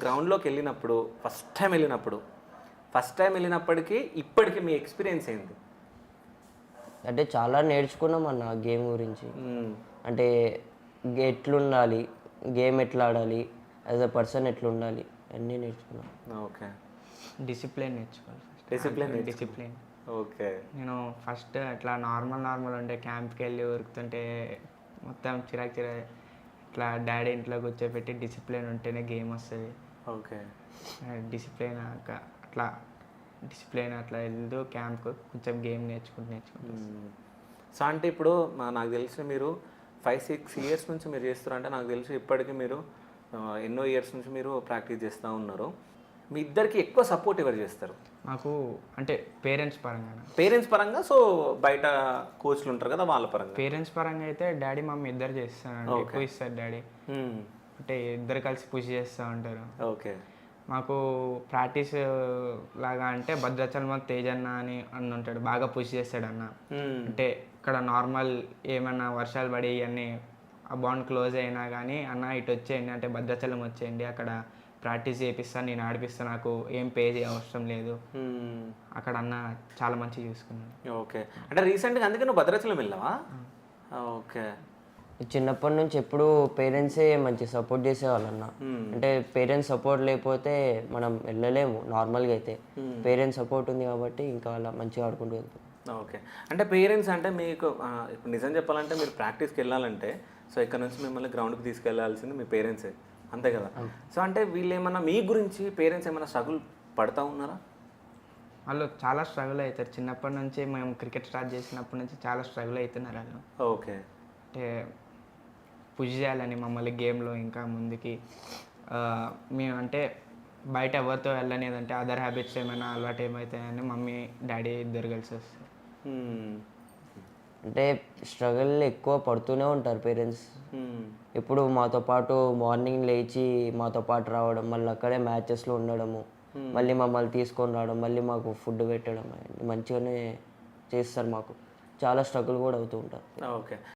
గ్రౌండ్లోకి వెళ్ళినప్పుడు first time వెళ్ళినప్పటికీ ఇప్పటికి మీ experience ఏంటి? అంటే చాలా నేర్చుకున్నాం అన్న గేమ్ గురించి. అంటే ఎట్లుండాలి, గేమ్ ఎట్లా ఆడాలి, యాజ్ అ పర్సన్ ఎట్లుండాలి అన్నీ నేర్చుకున్నాం. ఓకే. డిసిప్లిన్ నేర్చుకోవాలి. డిసిప్లిన్. ఓకే. నేను ఫస్ట్ అట్లా నార్మల్ ఉండే క్యాంప్కి వెళ్ళి ఉరుకుతుంటే మొత్తం చిరాకు ఇట్లా డాడీ ఇంట్లో కూర్చోబెట్టి డిసిప్లిన్ ఉంటేనే గేమ్ వస్తుంది. ఓకే. డిసిప్లిన్ అట్లా వెళ్తూ క్యాంప్కి కొంచెం గేమ్ నేర్చుకుంటూ సో అంటే ఇప్పుడు నాకు తెలిసి మీరు 5-6 ఇయర్స్ నుంచి మీరు చేస్తారంటే నాకు తెలిసి ఇప్పటికీ మీరు ఎన్నో ఇయర్స్ నుంచి మీరు ప్రాక్టీస్ చేస్తూ ఉన్నారు. మీ ఇద్దరికి ఎక్కువ సపోర్ట్ ఎవరు చేస్తారు? మాకు అంటే పేరెంట్స్ పరంగా సో బయట కోచ్లు ఉంటారు కదా వాళ్ళ పరంగా. పేరెంట్స్ పరంగా అయితే డాడీ మమ్మీ ఇద్దరు చేస్తారండి. ఎక్కువ ఇస్తారు డాడీ. అంటే ఇద్దరు కలిసి పుష్ చేస్తూ ఉంటారు. ఓకే. మాకు ప్రాక్టీస్ లాగా అంటే భద్రాచలం తేజన్న అని ఉంటాడు, బాగా పుష్ చేస్తాడు అన్న. అంటే ఇక్కడ నార్మల్ ఏమన్నా వర్షాలు పడి ఇవన్నీ ఆ బాండ్ క్లోజ్ అయినా కానీ అన్న ఇటు వచ్చేయండి అంటే భద్రాచలం వచ్చేయండి, అక్కడ ప్రాక్టీస్ చేపిస్తాను, నేను ఆడిపిస్తాను, నాకు ఏం పే అవసరం లేదు అక్కడ అన్న చాలా మంచిగా చూసుకున్నాను. ఓకే. అంటే రీసెంట్గా అందుకే నువ్వు భద్రాచలం వెళ్ళావా? ఓకే. చిన్నప్పటి నుంచి ఎప్పుడు పేరెంట్సే మంచి సపోర్ట్ చేసేవాళ్ళు అన్న. అంటే పేరెంట్స్ సపోర్ట్ లేకపోతే మనం వెళ్ళలేము నార్మల్గా అయితే. పేరెంట్స్ సపోర్ట్ ఉంది కాబట్టి ఇంకా అలా మంచిగా ఆడుకుంటూ వెళ్తాం. ఓకే. అంటే పేరెంట్స్ అంటే మీకు ఇప్పుడు నిజం చెప్పాలంటే మీరు ప్రాక్టీస్కి వెళ్ళాలంటే సో ఇక్కడ నుంచి మిమ్మల్ని గ్రౌండ్కి తీసుకెళ్లాల్సింది మీ పేరెంట్సే, అంతే కదా? సో అంటే వీళ్ళు ఏమన్నా మీ గురించి పేరెంట్స్ ఏమైనా స్ట్రగుల్ పడతా ఉన్నారా? వాళ్ళు చాలా స్ట్రగుల్ అవుతారు. చిన్నప్పటి నుంచి మేము క్రికెట్ స్టార్ట్ చేసినప్పటి నుంచి చాలా స్ట్రగుల్ అవుతున్నారు వాళ్ళు. ఓకే. అంటే పుష్ చేయాలని మమ్మల్ని గేమ్లో ఇంకా ముందుకి. మేము అంటే బయట ఎవరితో వెళ్ళనేదంటే అదర్ హ్యాబిట్స్ ఏమైనా అలవాటు ఏమవుతాయని మమ్మీ డాడీ ఇద్దరు కలిసి వస్తారు. అంటే స్ట్రగుల్ ఎక్కువ పడుతూనే ఉంటారు పేరెంట్స్. ఇప్పుడు మాతో పాటు మార్నింగ్ లేచి మాతో పాటు రావడం, మళ్ళీ అక్కడే మ్యాచెస్లో ఉండడము, మళ్ళీ మమ్మల్ని తీసుకొని రావడం, మళ్ళీ మాకు ఫుడ్ పెట్టడం మంచిగానే చేస్తారు. మాకు చాలా స్ట్రగుల్ కూడా అవుతూ ఉంటారు. ఓకే.